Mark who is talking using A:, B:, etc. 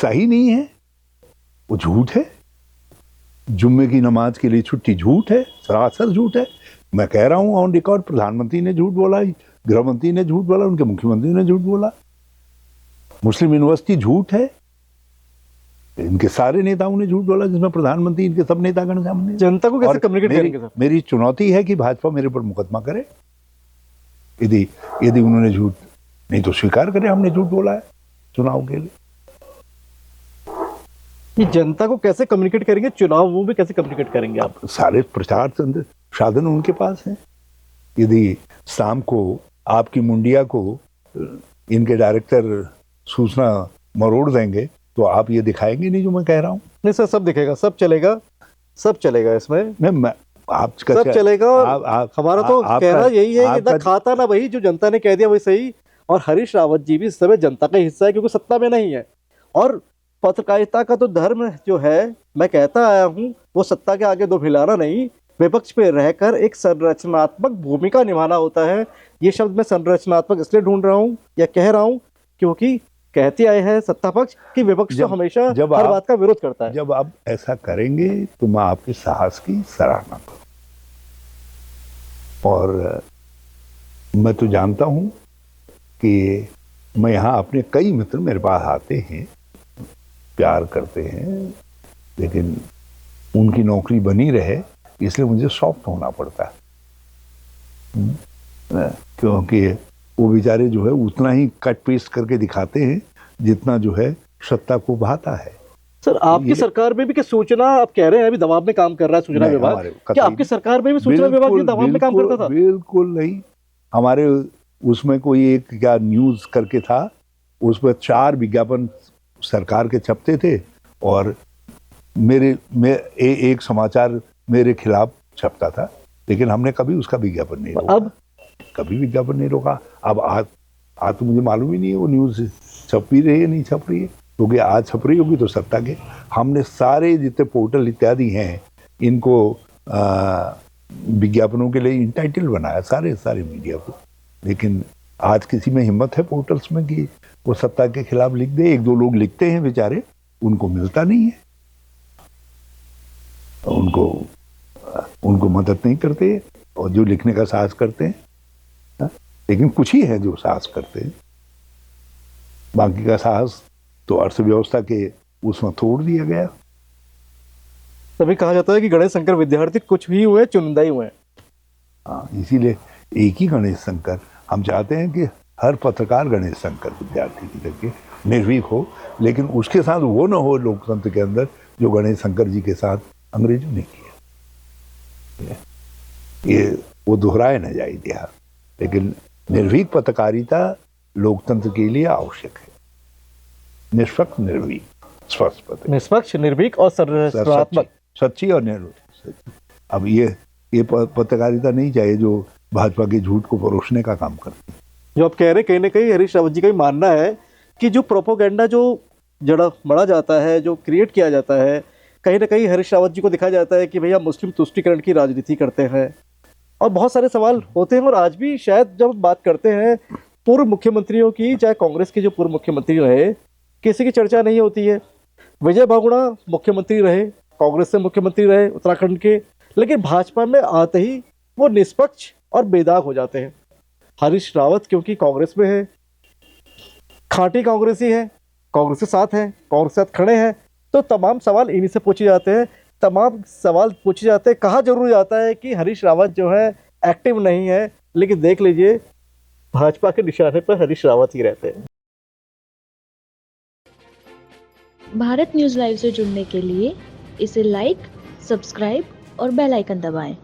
A: सही नहीं है, वो झूठ है। जुम्मे की नमाज के लिए छुट्टी झूठ है, सरासर झूठ है। मैं कह रहा हूं ऑन रिकॉर्ड, प्रधानमंत्री ने झूठ बोला, गृह मंत्री ने झूठ बोला, उनके मुख्यमंत्री ने झूठ बोला। मुस्लिम यूनिवर्सिटी झूठ है, इनके सारे नेताओं ने झूठ बोला, जिसमें प्रधानमंत्री इनके सब नेतागण सामने।
B: जनता को कैसे कम्युनिकेट करेंगे सर?
A: मेरी चुनौती है कि भाजपा मेरे पर मुकदमा करे, यदि उन्होंने झूठ, नहीं तो स्वीकार करे हमने झूठ बोला है चुनाव के लिए।
B: ये जनता को कैसे कम्युनिकेट करेंगे, चुनाव वो भी कैसे कम्युनिकेट करेंगे आप?
A: सारे प्रचार साधन उनके पास हैं। यदि शाम को आपकी मुंडिया को इनके डायरेक्टर सूचना मरोड़ देंगे तो आप ये दिखाएंगे नहीं जो मैं कह रहा हूँ?
B: नहीं सर, सब दिखेगा, सब चलेगा, सब चलेगा इसमें।
A: मैं आपका
B: सब चलेगा। हमारा तो कहना यही है कि ना खाता ना वही, जो जनता ने कह दिया वही सही। और हरीश रावत जी भी इस समय जनता का हिस्सा है, क्योंकि सत्ता में नहीं है। और पत्रकारिता का तो धर्म जो है, मैं कहता आया हूँ, वो सत्ता के आगे दो भिलाना नहीं, विपक्ष पे रहकर एक संरचनात्मक भूमिका निभाना होता है। ये शब्द मैं संरचनात्मक इसलिए ढूंढ रहा हूँ या कह रहा हूँ क्योंकि कहते आए हैं सत्ता पक्ष कि विपक्ष तो हमेशा हर बात का विरोध करता है।
A: जब आप ऐसा करेंगे तो मैं आपके साहस की सराहना करूँ। और मैं तो जानता हूँ कि मैं यहाँ, अपने कई मित्र मेरे पास आते हैं, प्यार करते हैं, लेकिन उनकी नौकरी बनी रहे इसलिए मुझे सॉफ्ट होना पड़ता है, क्योंकि वो बेचारे जो है उतना ही कट पेस्ट करके दिखाते हैं जितना जो है सत्ता को भाता है।
B: सर आपकी सरकार में भी क्या सूचना, आप कह रहे हैं अभी दबाव में काम कर रहा है सूचना विभाग, क्या आपकी सरकार में भी सूचना विभाग भी दबाव में काम करता था?
A: बिल्कुल नहीं। हमारे उसमें कोई एक क्या न्यूज करके था, उसमें 4 विज्ञापन सरकार के छपते थे और एक समाचार मेरे खिलाफ छपता था, लेकिन हमने कभी उसका विज्ञापन नहीं रोका।
B: अब
A: कभी विज्ञापन नहीं रोका। अब आज तो मुझे मालूम ही नहीं है वो न्यूज छप भी रही है नहीं छप रही है, क्योंकि आज छप रही होगी तो सत्ता के। हमने सारे जितने पोर्टल इत्यादि हैं इनको विज्ञापनों के लिए इंटाइटल बनाया, सारे मीडिया को। लेकिन आज किसी में हिम्मत है पोर्टल्स में कि वो सत्ता के खिलाफ लिख दे? 1-2 लोग लिखते हैं बेचारे, उनको मिलता नहीं है, उनको मदद नहीं करते, और जो लिखने का साहस करते हैं, लेकिन कुछ ही है जो साहस करते हैं। बाकी का साहस तो अर्थव्यवस्था के उसमें तोड़ दिया गया।
B: तभी कहा जाता है कि गणेश शंकर विद्यार्थी कुछ भी हुए, चुनिंदा ही हुए।
A: हाँ, इसीलिए एक ही गणेश शंकर। हम चाहते हैं कि हर पत्रकार गणेश शंकर विद्यार्थी की तरह निर्भीक हो, लेकिन उसके साथ वो न हो लोकतंत्र के अंदर जो गणेश शंकर जी के साथ अंग्रेजों ने किया। ये वो दोहराया न जाए इतिहास। लेकिन निर्भीक पत्रकारिता लोकतंत्र के लिए आवश्यक है। निष्पक्ष, निर्भीक, स्वस्थ पत्रकारिता,
B: निष्पक्ष, निर्भीक और संरचनात्मक,
A: सच्ची और निर्भीक। अब ये पत्रकारिता नहीं चाहिए जो भाजपा के झूठ को परोसने का काम करती है।
B: जो आप कह रहे, कहीं ना कहीं हरीश रावत जी का भी मानना है कि जो प्रोपोगेंडा जो मढ़ा जाता है, जो क्रिएट किया जाता है, कहीं ना कहीं हरीश रावत जी को दिखाया जाता है कि भैया मुस्लिम तुष्टीकरण की राजनीति करते हैं। और बहुत सारे सवाल होते हैं, और आज भी शायद जब बात करते हैं पूर्व मुख्यमंत्रियों की, चाहे कांग्रेस के जो पूर्व मुख्यमंत्री रहे, किसी की चर्चा नहीं होती है। विजय बहुगुणा मुख्यमंत्री रहे, कांग्रेस से मुख्यमंत्री रहे उत्तराखंड के, लेकिन भाजपा में आते ही वो निष्पक्ष और बेदाग हो जाते हैं। हरीश रावत क्योंकि कांग्रेस में है, खांटी कांग्रेसी है, कांग्रेस के साथ हैं, कांग्रेस के साथ खड़े हैं, तो तमाम सवाल इन्हीं से पूछे जाते हैं, तमाम सवाल पूछे जाते हैं। कहा जरूर जाता है कि हरीश रावत जो है एक्टिव नहीं है, लेकिन देख लीजिए भाजपा के निशाने पर हरीश रावत ही रहते हैं।
C: भारत न्यूज़ लाइव से जुड़ने के लिए इसे लाइक, सब्सक्राइब और बेल आइकन दबाएं।